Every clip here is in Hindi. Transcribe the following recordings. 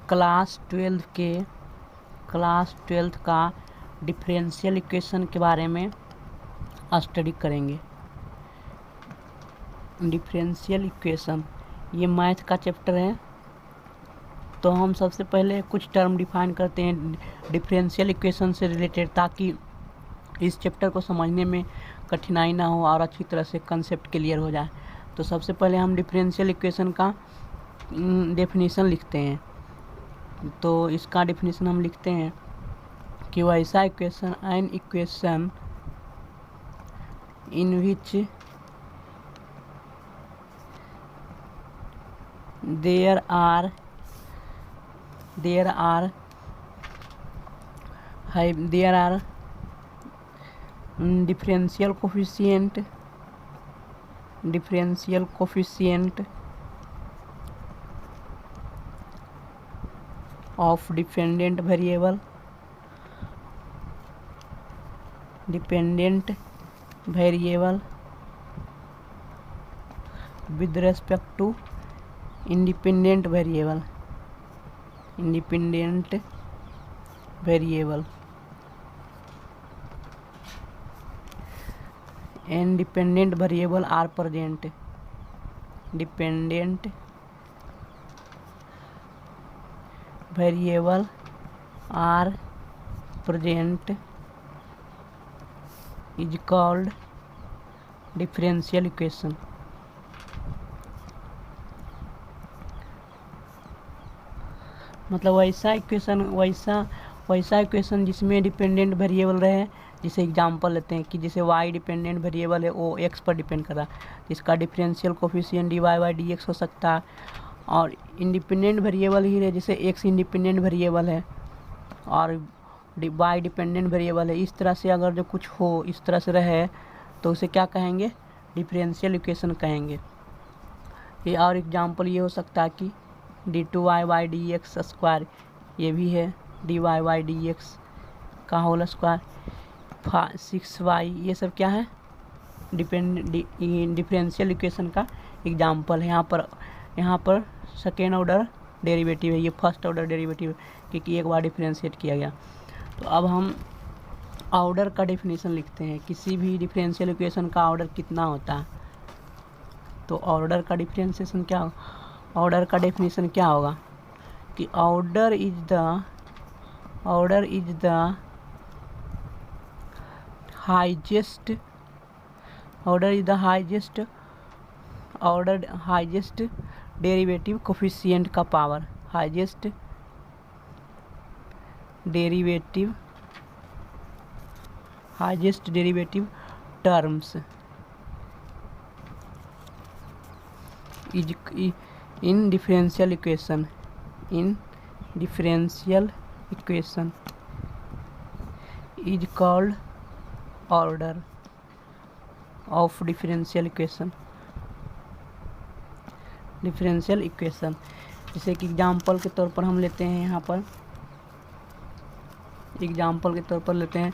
क्लास 12 का डिफरेंशियल इक्वेशन के बारे में स्टडी करेंगे। डिफरेंशियल इक्वेशन ये मैथ का चैप्टर है। तो हम सबसे पहले कुछ टर्म डिफाइन करते हैं डिफरेंशियल इक्वेशन से रिलेटेड, ताकि इस चैप्टर को समझने में कठिनाई ना हो और अच्छी तरह से कंसेप्ट क्लियर हो जाए। तो सबसे पहले हम डिफरेंशियल इक्वेशन का डेफिनेशन लिखते हैं। तो इसका डेफिनेशन हम लिखते हैं कि वैसा equation an equation in which there are differential coefficient of dependent variable with respect to independent variable and dependent variable are present is called differential equation। मतलब वैसा इक्वेशन जिसमें डिपेंडेंट वेरिएबल रहे। जैसे एग्जांपल लेते हैं कि जैसे y डिपेंडेंट वेरिएबल है, वो x पर डिपेंड कर रहा है, इसका डिफरेंशियल कोफिशिएंट dy/dx हो सकता है। और इंडिपेंडेंट वेरिएबल ही है, जैसे x इंडिपेंडेंट वेरिएबल है और y डिपेंडेंट वेरिएबल है। इस तरह से अगर जो कुछ हो इस तरह से रहे तो उसे क्या कहेंगे, डिफरेंशियल इक्वेशन कहेंगे। ये और एग्जांपल ये हो सकता है कि d2y/dx², ये भी है dy/dx का होल स्क्वायर, 6y, ये सब क्या है डिफरेंशियल इक्वेशन का एग्जांपल है। यहाँ पर सेकेंड ऑर्डर डेरिवेटिव है, ये फर्स्ट ऑर्डर डेरिवेटिव है क्योंकि एक बार डिफरेंशिएट किया गया। तो अब हम ऑर्डर का डेफिनेशन लिखते हैं। किसी भी डिफरेंशियल इक्वेशन का ऑर्डर कितना होता है। तो ऑर्डर का डिफरेंशिएशन ऑर्डर का डेफिनेशन क्या होगा कि order is the highest derivative coefficient का power, highest derivative terms in differential equation is called order of differential equation। जैसे कि एग्जांपल के तौर पर हम लेते हैं, यहाँ पर एग्जांपल के तौर पर लेते हैं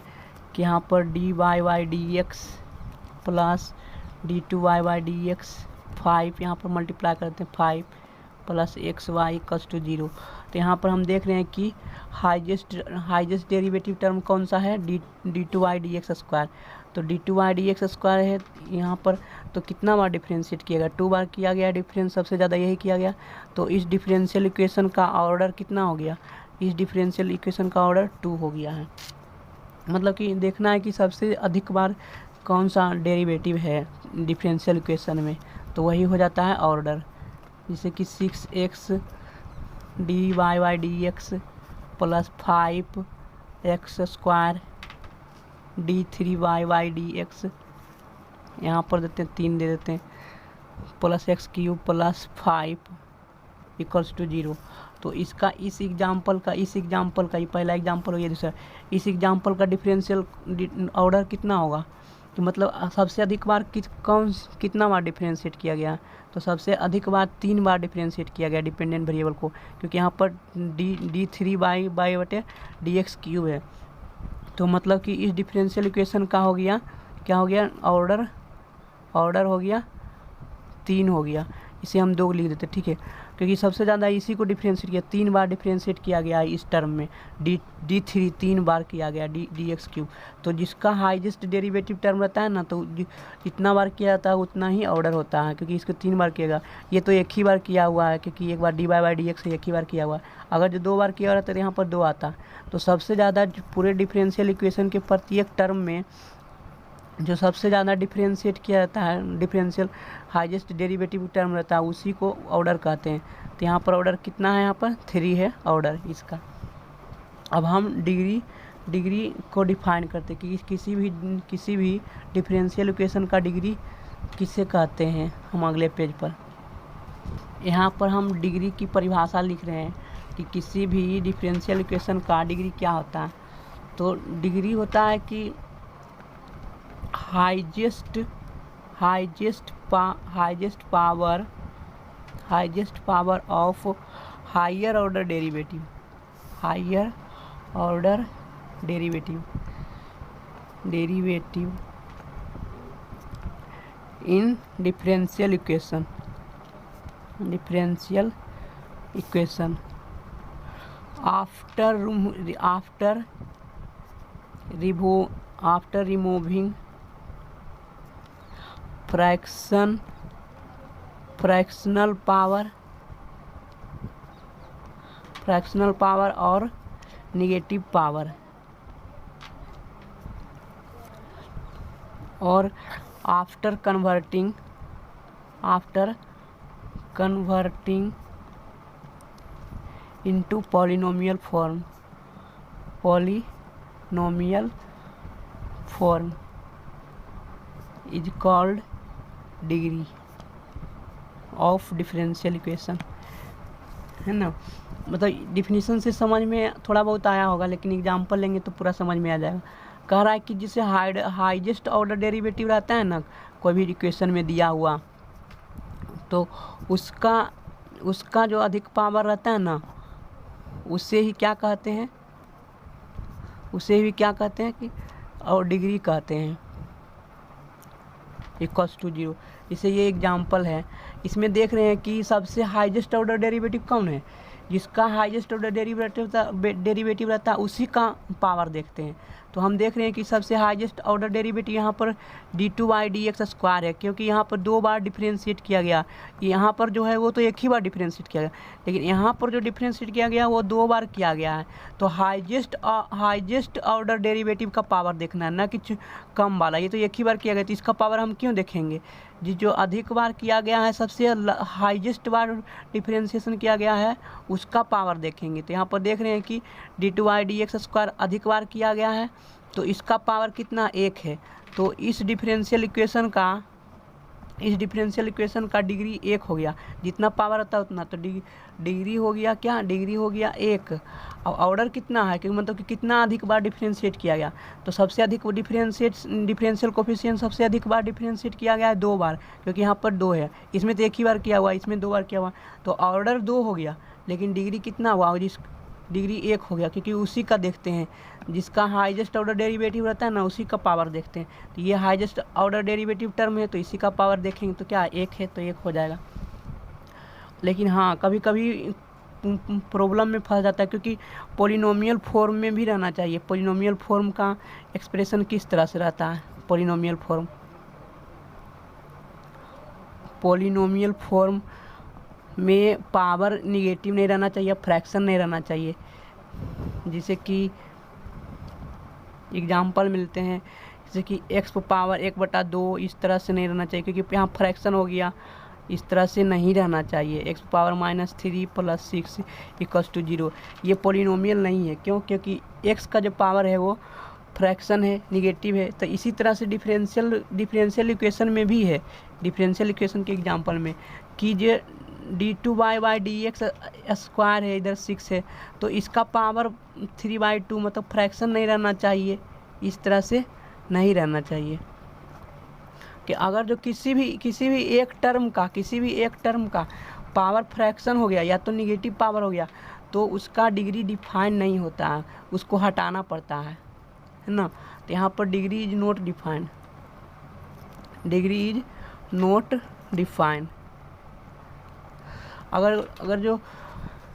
कि यहाँ पर dy/dx प्लस d2y/dx 5, यहाँ पर मल्टीप्लाई करते हैं 5 + xy = 0। तो यहाँ पर हम देख रहे हैं कि हाईएस्ट डेरिवेटिव टर्म कौन सा है, d2y/dx²। तो d2y/dx² है यहाँ पर, तो कितना बार डिफरेंशिएट किया गया, 2 बार किया गया डिफरेंस, सबसे ज़्यादा यही किया गया। तो इस डिफरेंशियल इक्वेशन का ऑर्डर कितना हो गया, इस डिफरेंशियल इक्वेशन का ऑर्डर 2 हो गया है। मतलब कि देखना है कि सबसे अधिक बार कौन सा डेरिवेटिव है डिफरेंशियल इक्वेशन में, तो वही हो जाता है ऑर्डर। जैसे कि 6x dy/dx plus 5x² d3y/dx, यहाँ पर देते हैं 3 दे देते हैं, प्लस x³ प्लस 5 = 0। तो इसका इस एग्जांपल का ये पहला एग्जांपल हो गया। दूसरा, इस एग्जांपल का डिफरेंशियल ऑर्डर कितना होगा, तो मतलब सबसे अधिक बार कितना बार डिफरेंशिएट किया गया। तो सबसे अधिक बार 3 बार डिफरेंशिएट किया गया डिपेंडेंट वेरिएबल को, क्योंकि यहाँ पर d3y/dx³ है। तो मतलब कि इस डिफरेंशियल इक्वेशन का क्या हो गया ऑर्डर हो गया 3 हो गया। इसे हम 2 लिख देते, ठीक है। क्योंकि सबसे ज़्यादा इसी को डिफ्रेंशिएट किया, 3 बार डिफ्रेंशिएट किया गया है इस टर्म में, d3 3 बार किया गया dx3। तो जिसका हाईएस्ट डेरिवेटिव टर्म रहता है ना, तो जितना बार किया जाता है उतना ही ऑर्डर होता है, क्योंकि इसको 3 बार किया गया। ये तो एक ही बार किया हुआ है, क्योंकि एक बार dy/dx एक ही बार किया हुआ है। अगर जो 2 बार किया रहता तो यहाँ पर 2 आता। तो सबसे ज़्यादा पूरे डिफरेंशियल इक्वेशन के प्रत्येक टर्म में जो सबसे ज़्यादा डिफ्रेंशिएट किया जाता है, डिफरेंशियल हाईएस्ट डेरिवेटिव टर्म रहता है, उसी को ऑर्डर कहते हैं। तो यहाँ पर ऑर्डर कितना है, यहाँ पर 3 है ऑर्डर इसका। अब हम डिग्री को डिफाइन करते हैं कि किसी भी डिफरेंशियल इक्वेशन का डिग्री किसे कहते हैं। हम अगले पेज पर यहाँ पर हम डिग्री की परिभाषा लिख रहे हैं कि किसी भी डिफरेंशियल इक्वेशन का डिग्री क्या होता है। तो डिग्री होता है कि highest power of higher order derivative in differential equation after removing fractional power और नेगेटिव पावर, और after converting into polynomial form is called degree of differential equation, है ना। मतलब डिफिनीशन से समझ में थोड़ा बहुत आया होगा, लेकिन एग्जांपल लेंगे तो पूरा समझ में आ जाएगा। कह रहा है कि जिसे हाईएस्ट ऑर्डर डेरिवेटिव रहता है ना कोई भी इक्वेशन में दिया हुआ, तो उसका जो अधिक पावर रहता है ना, उससे ही क्या कहते हैं कि और डिग्री कहते हैं, इक्वल्स टू 0। इसे ये एग्जाम्पल है। इसमें देख रहे हैं कि सबसे हाईएस्ट ऑर्डर डेरिवेटिव कौन है, जिसका हाईएस्ट ऑर्डर डेरिवेटिव रहता है उसी का पावर देखते हैं। तो हम देख रहे हैं कि सबसे हाईएस्ट ऑर्डर डेरिवेटिव यहाँ पर d2/dx² है, क्योंकि यहाँ पर 2 बार डिफरेंशिएट किया गया। यहाँ पर जो है वो तो एक ही बार डिफरेंशिएट किया गया, लेकिन यहाँ पर जो डिफरेंशिएट किया गया वो 2 बार किया गया है। तो हाईएस्ट ऑर्डर डेरिवेटिव का पावर देखना है, ना कि कम वाला। ये तो एक ही बार किया गया, तो इसका पावर हम क्यों देखेंगे। जो अधिक बार किया गया है, सबसे हाईएस्ट बार डिफरेंशिएशन किया गया है, उसका पावर देखेंगे। तो यहाँ पर देख रहे हैं कि d2/dx² अधिक बार किया गया है, तो इसका पावर कितना, 1 है। तो इस डिफरेंशियल इक्वेशन का डिग्री 1 हो गया, जितना पावर आता है उतना। तो डिग्री हो गया क्या, डिग्री हो गया 1। अब ऑर्डर कितना है, क्योंकि मतलब कि कितना अधिक बार डिफरेंशिएट किया गया। तो सबसे अधिक डिफरेंशियल कोफिशिएंट सबसे अधिक बार डिफरेंशिएट किया गया है 2 बार, क्योंकि यहाँ पर 2 है। इसमें तो एक ही बार किया हुआ, इसमें 2 बार किया हुआ। तो ऑर्डर 2 हो गया, लेकिन डिग्री कितना हुआ, डिग्री 1 हो गया, क्योंकि उसी का देखते हैं। जिसका हाईएस्ट ऑर्डर डेरिवेटिव रहता है ना, उसी का पावर देखते हैं। तो ये हाईएस्ट ऑर्डर डेरिवेटिव टर्म है, तो इसी का पावर देखेंगे। तो क्या 1 है, तो 1 हो जाएगा। लेकिन हाँ, कभी कभी प्रॉब्लम में फंस जाता है, क्योंकि पॉलिनोमियल फॉर्म में भी रहना चाहिए। पॉलिनोमियल फॉर्म का एक्सप्रेशन किस तरह से रहता है, पॉलिनोमियल फॉर्म में पावर निगेटिव नहीं रहना चाहिए, फ्रैक्शन नहीं रहना चाहिए। जैसे कि एग्जाम्पल मिलते हैं, जैसे कि x⁻1/2 इस तरह से नहीं रहना चाहिए, क्योंकि यहाँ फ्रैक्शन हो गया। इस तरह से नहीं रहना चाहिए। x⁻−3 + 6 = 0। ये पॉलिनोमियल नहीं है। क्यों, क्योंकि x का जो पावर है वो फ्रैक्शन है, निगेटिव है। तो इसी तरह से डिफरेंशियल इक्वेशन में भी है। डिफरेंशियल इक्वेशन के एग्जांपल में कि जो d2/dx² है, इधर 6 है, तो इसका पावर 3/2 मतलब फ्रैक्शन नहीं रहना चाहिए। इस तरह से नहीं रहना चाहिए कि अगर जो किसी भी एक टर्म का पावर फ्रैक्शन हो गया या तो निगेटिव पावर हो गया, तो उसका डिग्री डिफाइन नहीं होता है, उसको हटाना पड़ता है ना। तो यहाँ पर डिग्री इज नॉट डिफाइंड। अगर अगर जो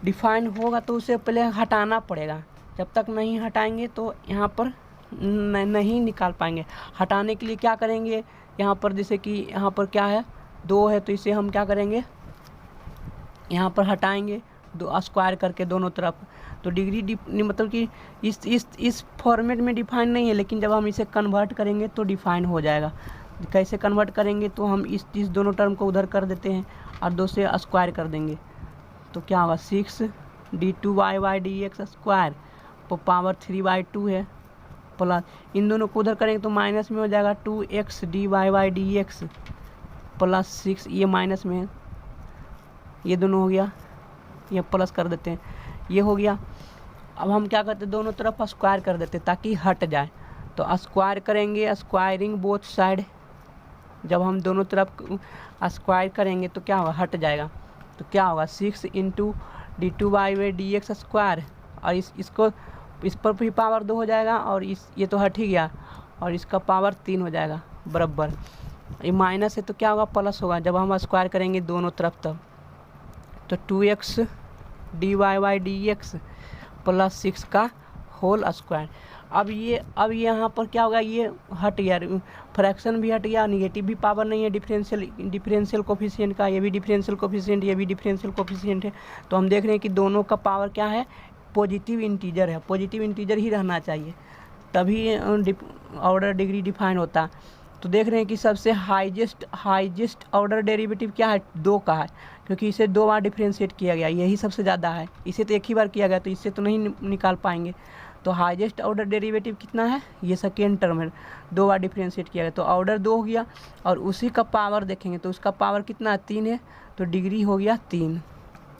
डिफाइन होगा तो उसे पहले हटाना पड़ेगा। जब तक नहीं हटाएंगे तो यहाँ पर नहीं निकाल पाएंगे। हटाने के लिए क्या करेंगे, यहाँ पर जैसे कि यहाँ पर क्या है 2 है तो इसे हम क्या करेंगे, यहाँ पर हटाएंगे 2 स्क्वायर करके दोनों तरफ। तो डिग्री मतलब कि इस फॉर्मेट में डिफाइन नहीं है, लेकिन जब हम इसे कन्वर्ट करेंगे तो डिफाइन हो जाएगा। कैसे कन्वर्ट करेंगे, तो हम इस दोनों टर्म को उधर कर देते हैं और 2 से स्क्वायर कर देंगे तो क्या होगा 6d2y/dx स्क्वायर पावर 3/2 है, प्लस इन दोनों को उधर करेंगे तो माइनस में हो जाएगा 2x dy/dx प्लस 6, ये माइनस में है, ये दोनों हो गया, ये प्लस कर देते हैं, ये हो गया। अब हम क्या करते हैं, दोनों तरफ स्क्वायर कर देते हैं ताकि हट जाए। तो स्क्वायर करेंगे, स्क्वायरिंग बोथ साइड। जब हम दोनों तरफ स्क्वायर करेंगे तो क्या होगा, हट जाएगा। तो क्या होगा 6 × d2y/dx स्क्वायर, और इस पर भी पावर 2 हो जाएगा, और ये तो हट ही गया, और इसका पावर 3 हो जाएगा बराबर। ये माइनस है तो क्या होगा, प्लस होगा जब हम स्क्वायर करेंगे दोनों तरफ तब। तो 2x dy/dx प्लस 6 का होल स्क्वायर। अब यहाँ पर क्या होगा, ये हट गया, फ्रैक्शन भी हट गया, निगेटिव भी पावर नहीं है डिफरेंशियल कोफिशिएंट का, ये भी डिफरेंशियल कोफिशिएंट, ये भी डिफरेंशियल कोफिशिएंट है। तो हम देख रहे हैं कि दोनों का पावर क्या है, पॉजिटिव इंटीजर है। पॉजिटिव इंटीजर ही रहना चाहिए, तभी ऑर्डर डिग्री डिफाइन होता। तो देख रहे हैं कि सबसे हाईएस्ट ऑर्डर डेरिवेटिव क्या है, 2 का है, क्योंकि इसे 2 बार डिफरेंशिएट किया गया, यही सबसे ज़्यादा है। इसे तो एक ही बार किया गया, तो इससे तो नहीं निकाल पाएंगे। तो हाईएस्ट ऑर्डर डेरिवेटिव कितना है, ये सेकेंड टर्म है, 2 बार डिफरेंशिएट किया गया, तो ऑर्डर 2 हो गया। और उसी का पावर देखेंगे तो उसका पावर कितना है, 3 है, तो डिग्री हो गया 3।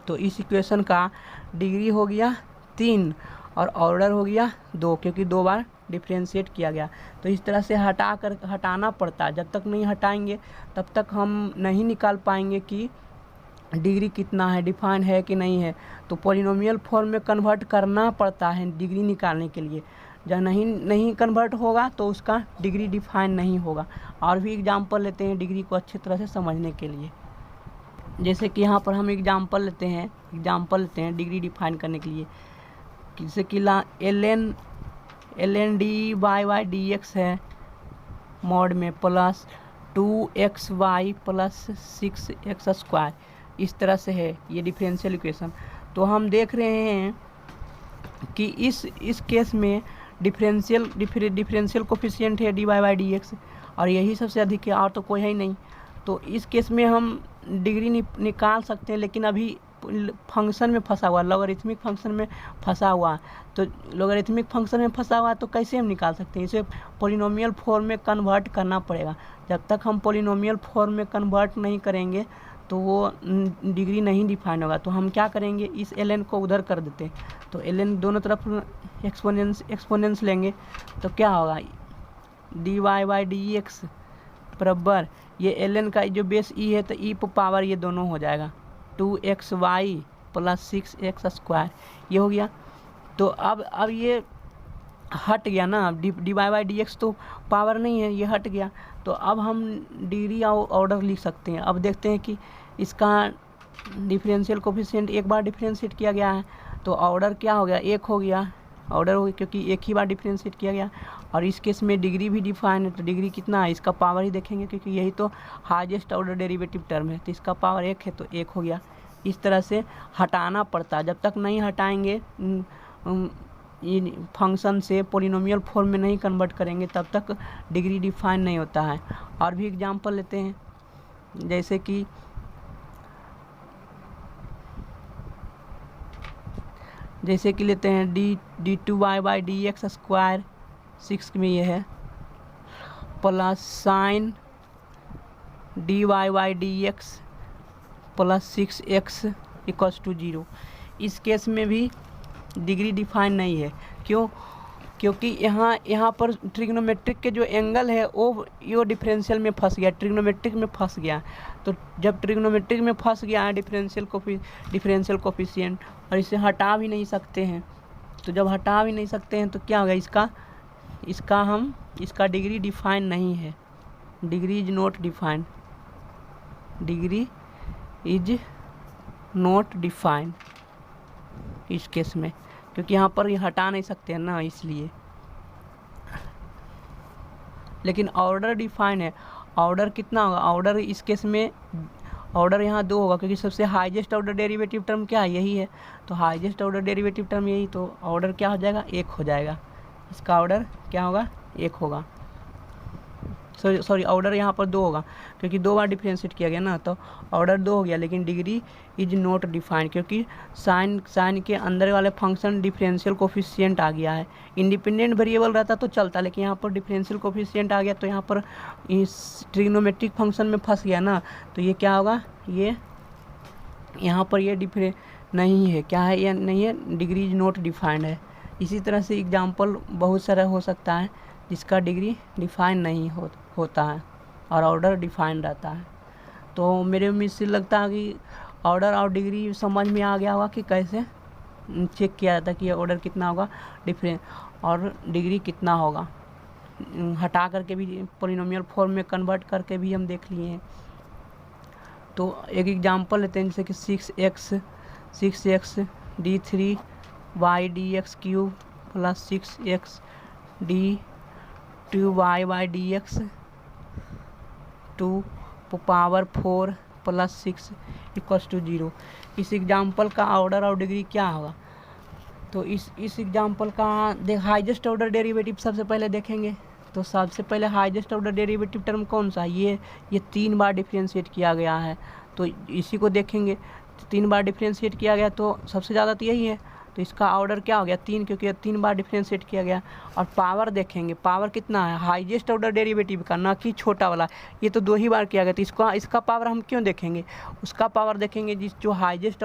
तो इस इक्वेशन का डिग्री हो गया 3 और ऑर्डर हो गया 2, क्योंकि 2 बार डिफरेंशिएट किया गया। तो इस तरह से हटाना पड़ता है। जब तक नहीं हटाएंगे तब तक हम नहीं निकाल पाएंगे कि डिग्री कितना है, डिफाइन है कि नहीं है। तो पॉलिनोमियल फॉर्म में कन्वर्ट करना पड़ता है डिग्री निकालने के लिए। जब नहीं कन्वर्ट होगा तो उसका डिग्री डिफाइन नहीं होगा। और भी एग्जांपल लेते हैं डिग्री को अच्छी तरह से समझने के लिए। जैसे कि यहाँ पर हम एग्जांपल लेते हैं डिग्री डिफाइन करने के लिए। जैसे कि ln dy/dx है मॉड में plus 2xy plus 6x square, इस तरह से है ये डिफरेंशियल इक्वेशन। तो हम देख रहे हैं कि इस केस में डिफरेंशियल कोफिशिएंट है dy/dx, और यही सबसे अधिक है, और तो कोई है ही नहीं। तो इस केस में हम डिग्री निकाल सकते हैं, लेकिन अभी फंक्शन में फंसा हुआ, लॉगरिथमिक फंक्शन में फंसा हुआ। तो लॉगरिथमिक फंक्शन में फंसा हुआ तो कैसे हम निकाल सकते हैं, इसे पॉलिनोमियल फॉर्म में कन्वर्ट करना पड़ेगा। जब तक हम पॉलिनोमियल फॉर्म में कन्वर्ट नहीं करेंगे तो वो डिग्री नहीं डिफाइन होगा। तो हम क्या करेंगे, इस ln को उधर कर देते हैं। तो ln दोनों तरफ एक्सपोनेंस लेंगे तो क्या होगा, dy/dx बराबर, ये ln का जो बेस e है तो e पर पावर ये दोनों हो जाएगा 2xy प्लस 6x स्क्वायर, ये हो गया। तो अब ये हट गया ना, dy/dx तो पावर नहीं है, ये हट गया। तो अब हम डिग्री ऑर्डर लिख सकते हैं। अब देखते हैं कि इसका डिफरेंशियल कोफिशिएंट एक बार डिफरेंशिएट किया गया है, तो ऑर्डर क्या हो गया, 1 हो गया ऑर्डर हो गया, क्योंकि एक ही बार डिफरेंशिएट किया गया। और इस केस में डिग्री भी डिफाइन है, तो डिग्री कितना है, इसका पावर ही देखेंगे, क्योंकि यही तो हाईएस्ट ऑर्डर डेरिवेटिव टर्म है। तो इसका पावर 1 है, तो 1 हो गया। इस तरह से हटाना पड़ता है। जब तक नहीं हटाएंगे फंक्शन से, पॉलिनोमियल फॉर्म में नहीं कन्वर्ट करेंगे, तब तक डिग्री डिफाइन नहीं होता है। और भी एग्जांपल लेते हैं, जैसे कि लेते हैं d2y/dx स्क्वायर, 6 में ये है, plus sign dy/dx plus 6x = 0। इस केस में भी डिग्री डिफाइन नहीं है। क्यों? क्योंकि यहाँ पर ट्रिग्नोमेट्रिक के जो एंगल है वो डिफरेंशियल में फंस गया, ट्रिग्नोमेट्रिक में फंस गया। तो जब ट्रिग्नोमेट्रिक में फंस गया है डिफरेंशियल कोफिशिएंट, और इसे हटा भी नहीं सकते हैं। तो जब हटा भी नहीं सकते हैं तो क्या होगा, इसका डिग्री डिफाइन नहीं है। Degree is not defined, degree is not defined इस केस में, क्योंकि यहाँ पर ये हटा नहीं सकते हैं ना, इसलिए। लेकिन ऑर्डर डिफाइन है। ऑर्डर कितना होगा? ऑर्डर इस केस में ऑर्डर यहाँ 2 होगा, क्योंकि सबसे हाईएस्ट ऑर्डर डेरिवेटिव टर्म क्या है? यही है। तो हाईएस्ट ऑर्डर डेरिवेटिव टर्म यही, तो ऑर्डर क्या हो जाएगा? 1 हो जाएगा। इसका ऑर्डर क्या होगा? 1 होगा। सॉरी ऑर्डर यहाँ पर 2 होगा, क्योंकि 2 बार डिफ्रेंशिएट किया गया ना, तो ऑर्डर 2 हो गया। लेकिन डिग्री इज नॉट डिफाइंड, क्योंकि साइन के अंदर वाले फंक्शन डिफरेंशियल कोफिशिएंट आ गया है। इंडिपेंडेंट वेरिएबल रहता तो चलता, लेकिन यहाँ पर डिफरेंशियल कोफिशिएंट आ गया, तो यहाँ पर इस ट्रिग्नोमेट्रिक फंक्शन में फंस गया ना, तो ये क्या होगा? ये यहाँ पर ये नहीं है। क्या है? ये नहीं है, डिग्री इज नॉट डिफाइंड है। इसी तरह से एग्जाम्पल बहुत सारा हो सकता है जिसका डिग्री डिफाइन नहीं होता है और ऑर्डर डिफाइन रहता है। तो मेरे उम्मीद से लगता है कि ऑर्डर और डिग्री समझ में आ गया होगा कि कैसे चेक किया जाता है कि ऑर्डर कितना होगा और डिग्री कितना होगा। हटा करके भी पॉलिनोमियल फॉर्म में कन्वर्ट करके भी हम देख लिए हैं। तो एक एग्जांपल लेते हैं, जैसे कि 6x d3y dx³ plus 6x d2y dx 2 power 4 plus 6 equals to 0। इस एग्जाम्पल का ऑर्डर और डिग्री क्या होगा? तो इस एग्जाम्पल का हाईएस्ट ऑर्डर डेरिवेटिव सबसे पहले देखेंगे। तो सबसे पहले हाईएस्ट ऑर्डर डेरिवेटिव टर्म कौन सा है? ये 3 बार डिफरेंशिएट किया गया है, तो इसी को देखेंगे। 3 बार डिफरेंशिएट किया गया, तो सबसे ज़्यादा तो यही है, तो इसका ऑर्डर क्या हो गया? 3, क्योंकि 3 बार डिफरेंशिएट किया गया। और पावर देखेंगे, पावर कितना है हाईएस्ट ऑर्डर डेरिवेटिव का, ना कि छोटा वाला। ये तो 2 ही बार किया गया, तो इसका पावर हम क्यों देखेंगे? उसका पावर देखेंगे जो हाईएस्ट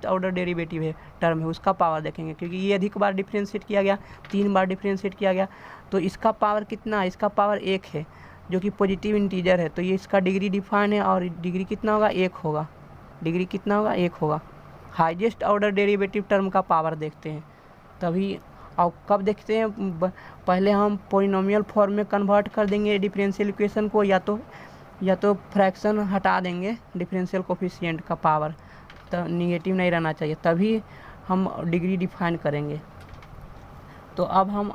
ऑर्डर डेरिवेटिव है टर्म है, उसका पावर देखेंगे, क्योंकि ये अधिक बार डिफरेंशिएट किया गया, 3 बार डिफरेंशिएट किया गया। तो इसका पावर कितना है? इसका पावर 1 है, जो कि पॉजिटिव इंटीजर है। तो ये इसका डिग्री डिफाइन है, और डिग्री कितना होगा? 1 होगा। डिग्री कितना होगा? 1 होगा। हाईएस्ट ऑर्डर डेरिवेटिव टर्म का पावर देखते हैं तभी। और कब देखते हैं? पहले हम पॉलिनोमियल फॉर्म में कन्वर्ट कर देंगे डिफरेंशियल इक्वेशन को, या तो फ्रैक्शन हटा देंगे डिफरेंशियल कोफिशिएंट का पावर, तो निगेटिव नहीं रहना चाहिए, तभी हम डिग्री डिफाइन करेंगे। तो अब हम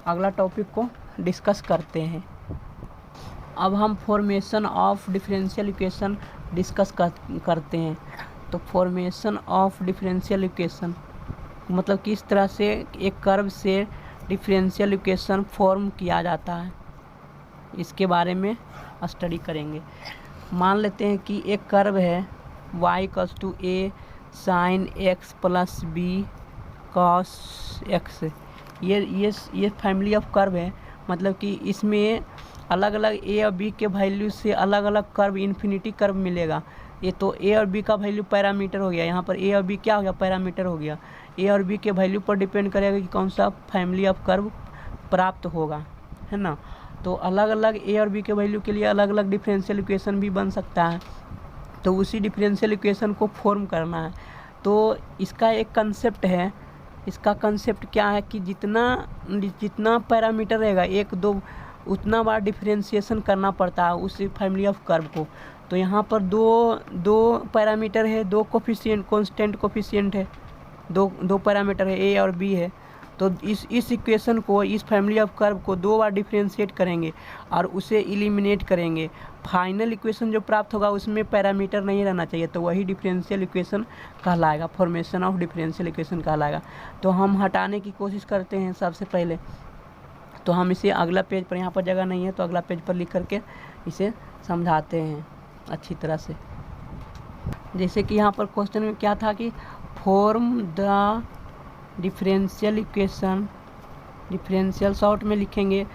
अगला टॉपिक को डिस्कस करते हैं। अब हम formation of differential equation discuss करते हैं। तो फॉर्मेशन ऑफ डिफरेंशियल इक्वेशन मतलब किस तरह से एक कर्व से डिफरेंशियल इक्वेशन फॉर्म किया जाता है, इसके बारे में स्टडी करेंगे। मान लेते हैं कि एक कर्व है y=a sin x plus b cos x। ये फैमिली ऑफ कर्व है, मतलब कि इसमें अलग अलग a और b के वैल्यू से अलग अलग कर्व इन्फिनिटी कर्व मिलेगा। ये तो a और b का वैल्यू पैरामीटर हो गया, यहाँ पर a और b क्या हो गया? पैरामीटर हो गया। a और b के वैल्यू पर डिपेंड करेगा कि कौन सा फैमिली ऑफ कर्व प्राप्त होगा, है ना। तो अलग अलग a और b के वैल्यू के लिए अलग अलग डिफरेंशियल इक्वेशन भी बन सकता है, तो उसी डिफरेंशियल इक्वेशन को फॉर्म करना है। तो इसका एक कंसेप्ट है। इसका कंसेप्ट क्या है कि जितना पैरामीटर रहेगा 1, 2 उतना बार डिफरेंशिएशन करना पड़ता है उस फैमिली ऑफ कर्व को। तो यहाँ पर दो पैरामीटर है, 2 कोफिशिएंट कांस्टेंट कोफिशिएंट है, दो पैरामीटर है a और b है। तो इस इक्वेशन को, इस फैमिली ऑफ कर्व को 2 बार डिफरेंशिएट करेंगे और उसे एलिमिनेट करेंगे। फाइनल इक्वेशन जो प्राप्त होगा उसमें पैरामीटर नहीं रहना चाहिए, तो वही डिफरेंशियल इक्वेशन कहलाएगा, फॉर्मेशन ऑफ डिफरेंशियल इक्वेशन कहलाएगा। तो हम हटाने की कोशिश करते हैं सबसे पहले। तो हम इसे अगला पेज पर, यहाँ पर जगह नहीं है तो अगला पेज पर लिख करके इसे समझाते हैं अच्छी तरह से। जैसे कि यहाँ पर क्वेश्चन में क्या था कि form the differential equation, differential short में लिखेंगे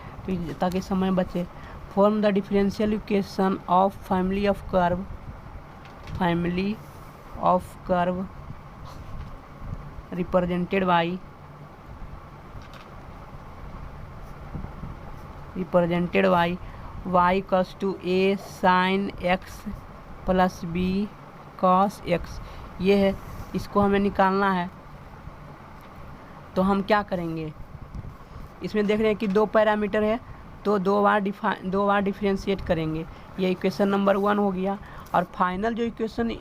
ताकि समय बचे। Form the differential equation of family of curve represented by y=a sin x plus b cos x। ये है, इसको हमें निकालना है। तो हम क्या करेंगे? इसमें देख रहे हैं कि 2 पैरामीटर है, तो 2 बार डिफरेंशिएट करेंगे। ये इक्वेशन नंबर 1 हो गया। और फाइनल जो इक्वेशन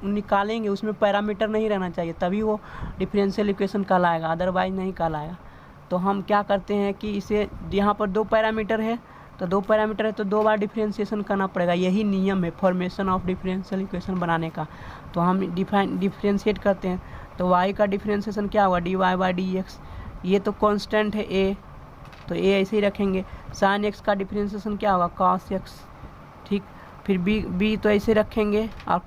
निकालेंगे उसमें पैरामीटर नहीं रहना चाहिए, तभी वो डिफरेंशियल इक्वेशन कहलाएगा, अदरवाइज नहीं कहलाएगा। तो हम क्या करते हैं कि इसे, यहाँ पर 2 पैरामीटर है तो 2 पैरामीटर है तो 2 बार डिफरेंशिएशन करना पड़ेगा, यही नियम है फॉर्मेशन ऑफ डिफरेंशियल इक्वेशन बनाने का। तो हम डिफरेंशिएट करते हैं तो y का डिफरेंशिएशन क्या होगा, dy बाई डी एक्स, ये तो कांस्टेंट है a, तो a ऐसे ही रखेंगे। साइन x का डिफरेंशिएशन क्या होगा, cos x, ठीक। फिर b तो ऐसे रखेंगे, और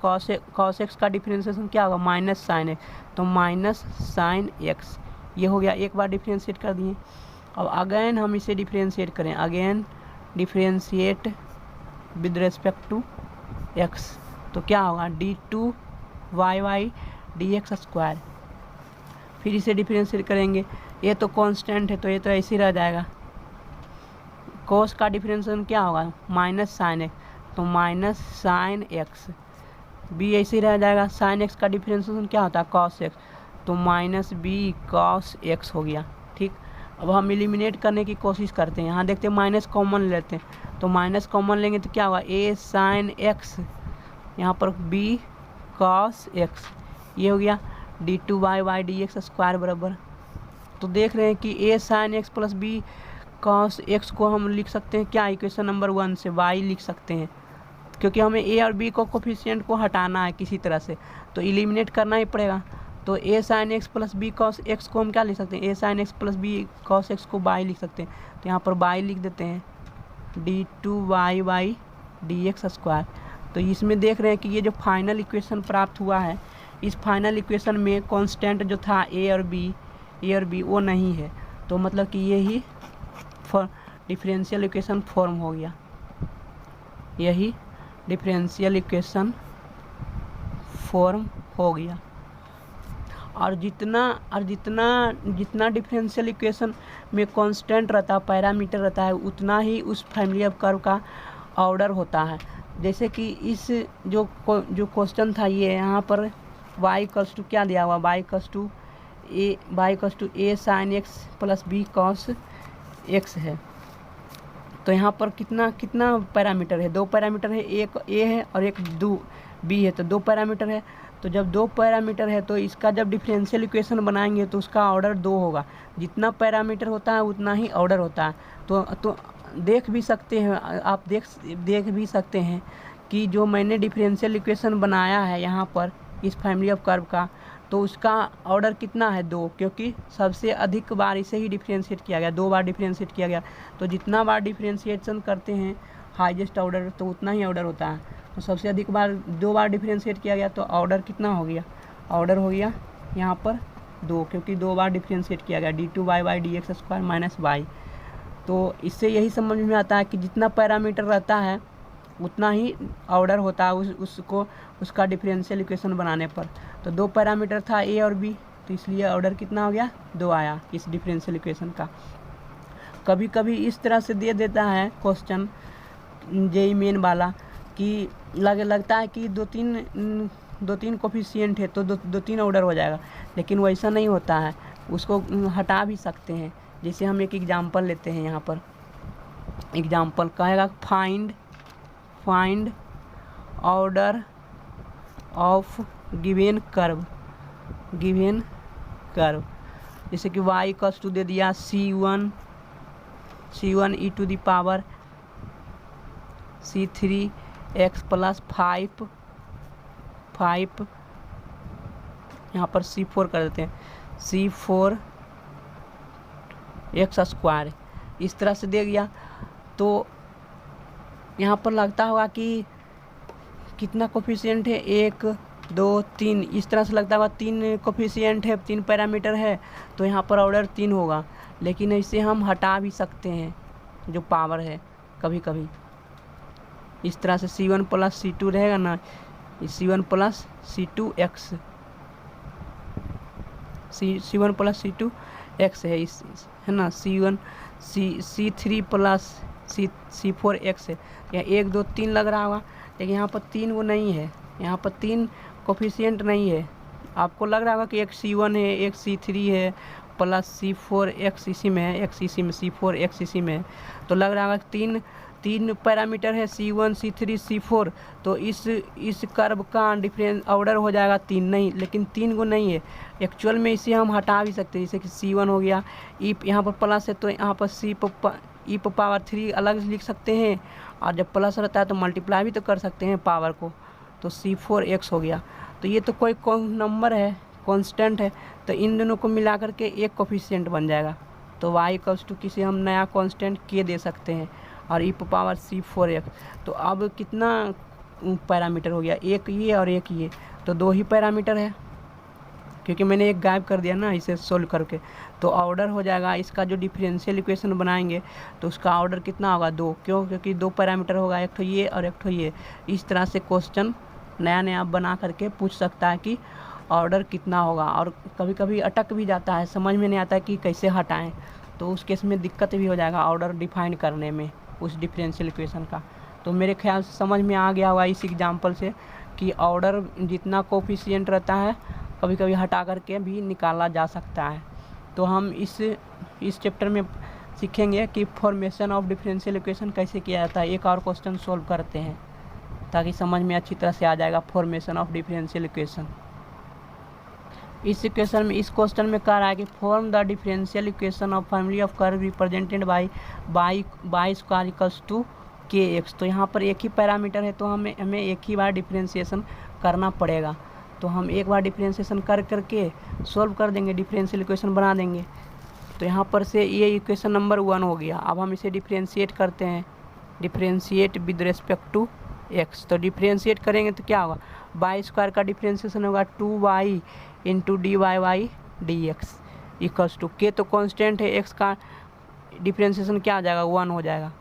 cos x का डिफरेंशिएशन क्या होगा, माइनस साइन x, तो माइनस साइन x, ये हो गया, एक बार डिफरेंशिएट कर दिए। अब अगेन हम इसे डिफरेंशिएट करें, again differentiate with respect to x, तो क्या होगा, d2y dx स्क्वायर। फिर इसे डिफरेंशिएट करेंगे, ये तो कांस्टेंट है तो ये तो ऐसे ही रह जाएगा। cos का डिफरेंशिएशन क्या होगा, माइनस साइन x, तो माइनस साइन x, b ऐसे ही रह जाएगा। साइन x का डिफरेंशिएशन क्या होता है, cos x, तो माइनस b cos x हो गया, ठीक। अब हम एलिमिनेट करने की कोशिश करते हैं, यहाँ देखते हैं माइनस कॉमन लेते हैं, तो माइनस कॉमन लेंगे तो क्या होगा, a साइन x, यहाँ पर b cos x, ये हो गया d2y dx स्क्वायर बराबर। तो देख रहे हैं कि a sine x plus b cos x को हम लिख सकते हैं क्या, इक्वेशन नंबर 1 से y लिख सकते हैं, क्योंकि हमें a और b को कोफिशिएंट को हटाना है किसी तरह से, तो एलिमिनेट करना ही पड़ेगा। तो a sine x plus b cos x को हम क्या लिख सकते हैं, a sine x plus b cos x को y लिख सकते हैं, तो यहाँ पर y लिख देते हैं d2y dx स्क्वायर। तो इसमें देख रहे हैं कि ये जो फाइनल इक्वेशन प्राप्त हुआ है, इस फाइनल इक्वेशन में कांस्टेंट जो था a और b वो नहीं है, तो मतलब कि यही डिफरेंशियल इक्वेशन फॉर्म हो गया, यही डिफरेंशियल इक्वेशन फॉर्म हो गया। और जितना डिफरेंशियल इक्वेशन में कांस्टेंट रहता है, पैरामीटर रहता है, उतना ही उस फैमिली ऑफ कर्व का ऑर्डर होता है। जैसे कि इस जो क्वेश्चन था, ये यहाँ पर y इक्वल्स टू क्या दिया हुआ, y equals to a sine x plus b cos x है। तो यहाँ पर कितना पैरामीटर है, 2 पैरामीटर है, एक a है और एक b है, तो 2 पैरामीटर है। तो जब 2 पैरामीटर है तो इसका जब डिफरेंशियल इक्वेशन बनाएंगे तो उसका ऑर्डर 2 होगा, जितना पैरामीटर होता है उतना ही ऑर्डर होता है। तो देख भी सकते हैं आप, देख भी सकते हैं कि जो मैंने डिफरेंशियल इक्वेशन बनाया है यहाँ पर इस फैमिली ऑफ कर्व का, तो उसका ऑर्डर कितना है, 2, क्योंकि सबसे अधिक बार इसे ही डिफरेंशिएट किया गया, 2 बार डिफरेंशिएट किया गया। तो जितना बार डिफरेंशिएशन करते हैं हाईएस्ट ऑर्डर, तो उतना ही ऑर्डर होता है। तो सबसे अधिक बार 2 बार डिफरेंशिएट किया गया, तो ऑर्डर कितना हो गया, ऑर्डर हो गया यहाँ पर 2, क्योंकि 2 बार डिफरेंशिएट किया गया, d2y dx square minus y। तो इससे यही समझ में आता है कि जितना पैरामीटर रहता है उतना ही ऑर्डर होता है उसका डिफरेंशियल इक्वेशन बनाने पर। तो 2 पैरामीटर था a और b, तो इसलिए ऑर्डर कितना हो गया, 2 आया इस डिफरेंशियल इक्वेशन का। कभी कभी इस तरह से दे देता है क्वेश्चन जेईई मेन वाला कि लगता है कि 2-3 कोफिशिएंट है तो 2-3 ऑर्डर हो जाएगा, लेकिन वैसा नहीं होता है, उसको हटा भी सकते हैं। जैसे हम एक एग्जांपल लेते हैं, यहाँ पर एग्जांपल कहेगा find order of given curve, जैसे कि y इक्वल्स टू दे दिया c1 e to the power c3x plus 5 यहाँ पर c4 कर देते हैं, c4 x स्क्वायर, इस तरह से दे दिया। तो यहाँ पर लगता होगा कि कितना कोफिशिएंट है, 1 2 3, इस तरह से लगता होगा 3 कोफिशिएंट है, 3 पैरामीटर है, तो यहाँ पर ऑर्डर 3 होगा। लेकिन इसे हम हटा भी सकते हैं जो पावर है, कभी कभी इस तरह से c1 प्लस c2 रहेगा ना, c1 plus c2x, c1 plus c2x है ना, c3 प्लस c4x है। यहाँ 1 2 3 लग रहा होगा, लेकिन यहाँ पर 3 वो नहीं है, यहाँ पर 3 कोफिशिएंट नहीं है। आपको लग रहा होगा कि एक c1 है, एक c3 है, प्लस c4x इसी में है, x इसी में, c4x इसी में है, तो लग रहा होगा 3 पैरामीटर है C1 C3 C4, तो इस कर्व का डिफरेंस ऑर्डर हो जाएगा 3 नहीं, लेकिन 3 को नहीं है एक्चुअल में, इसे हम हटा भी सकते हैं, जैसे कि C1 हो गया, ई यहाँ पर प्लस है तो यहाँ पर ई पावर 3 अलग लिख सकते हैं, और जब प्लस रहता है तो मल्टीप्लाई भी तो कर सकते हैं पावर को, तो C4x हो गया। तो ये तो कोई नंबर है, कांस्टेंट है, तो इन दोनों को मिला करके एक कोफिशिएंट बन जाएगा, तो y किसी हम नया कांस्टेंट k दे सकते हैं, और ई पावर C4x। तो अब कितना पैरामीटर हो गया, एक ये और एक ये, तो 2 ही पैरामीटर है, क्योंकि मैंने एक गायब कर दिया ना इसे सोल्व करके। तो ऑर्डर हो जाएगा इसका, जो डिफरेंशियल इक्वेशन बनाएंगे तो उसका ऑर्डर कितना होगा 2, क्यों? क्योंकि 2 पैरामीटर होगा, एक तो ये और एक तो ये। इस तरह से क्वेश्चन नया नया बना करके पूछ सकता है कि ऑर्डर कितना होगा, और कभी कभी अटक भी जाता है, समझ में नहीं आता है कि कैसे हटाएं, तो उस केस में दिक्कत भी हो जाएगा ऑर्डर डिफाइन करने में उस डिफरेंशियल इक्वेशन का। तो मेरे ख्याल से समझ में आ गया होगा इस एग्जांपल से कि ऑर्डर जितना कोफिशिएंट रहता है कभी कभी हटा करके भी निकाला जा सकता है। तो हम इस चैप्टर में सीखेंगे कि फॉर्मेशन ऑफ डिफरेंशियल इक्वेशन कैसे किया जाता है। एक और क्वेश्चन सॉल्व करते हैं ताकि समझ में अच्छी तरह से आ जाएगा फॉर्मेशन ऑफ डिफरेंशियल इक्वेशन। इस इक्वेशन में, इस क्वेश्चन में कह रहा है कि form the differential equation of family of curve represented by y square equals to kx। तो यहाँ पर एक ही पैरामीटर है, तो हमें एक ही बार डिफरेंशिएशन करना पड़ेगा। तो हम एक बार डिफरेंशिएशन करके सॉल्व कर देंगे, डिफरेंशियल इक्वेशन बना देंगे। तो यहाँ पर से ये इक्वेशन नंबर 1 हो गया। अब हम इसे डिफरेंशिएट करते हैं, differentiate with respect to x। तो डिफरेंशिएट करेंगे तो क्या होगा, y स्क्वायर का डिफरेंशिएशन होगा 2y into dy/dx equals to k, तो कांस्टेंट है, x का डिफरेंशिएशन क्या आ जाएगा 1 हो जाएगा।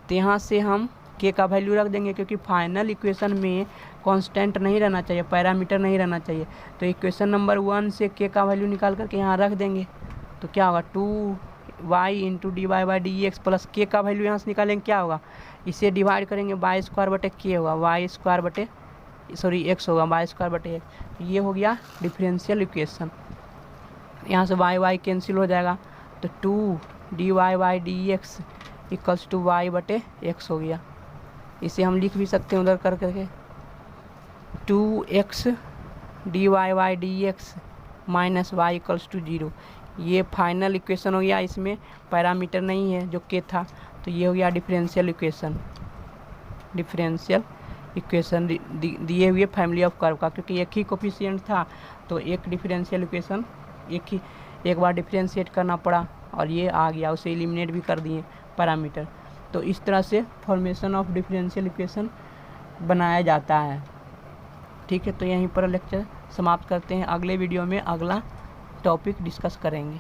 तो यहाँ से हम k का वैल्यू रख देंगे, क्योंकि फाइनल इक्वेशन में कांस्टेंट नहीं रहना चाहिए, पैरामीटर नहीं रहना चाहिए। तो इक्वेशन नंबर 1 से k का वैल्यू निकाल करके यहाँ रख देंगे, तो क्या होगा 2y into dy/dx plus k का वैल्यू यहाँ से निकालेंगे, क्या होगा, इसे डिवाइड करेंगे y स्क्वायर बटे k होगा, x होगा, y स्क्वायर बटे x। ये हो गया डिफरेंशियल इक्वेशन। यहाँ से y कैंसिल हो जाएगा, तो 2dy/dx इक्वल्स टू y बटे x हो गया। इसे हम लिख भी सकते हैं उधर कर करके 2x dy/dx minus y equals to 0। ये फाइनल इक्वेशन हो गया, इसमें पैरामीटर नहीं है जो k था, तो ये हो गया डिफरेंशियल इक्वेशन दिए हुए फैमिली ऑफ कर्व का। क्योंकि एक ही कोफिशिएंट था तो एक डिफरेंशियल इक्वेशन एक बार डिफरेंशिएट करना पड़ा, और ये आ गया, उसे एलिमिनेट भी कर दिए पैरामीटर। तो इस तरह से फॉर्मेशन ऑफ डिफरेंशियल इक्वेशन बनाया जाता है। ठीक है, तो यहीं पर लेक्चर समाप्त करते हैं। अगले वीडियो में अगला टॉपिक डिस्कस करेंगे।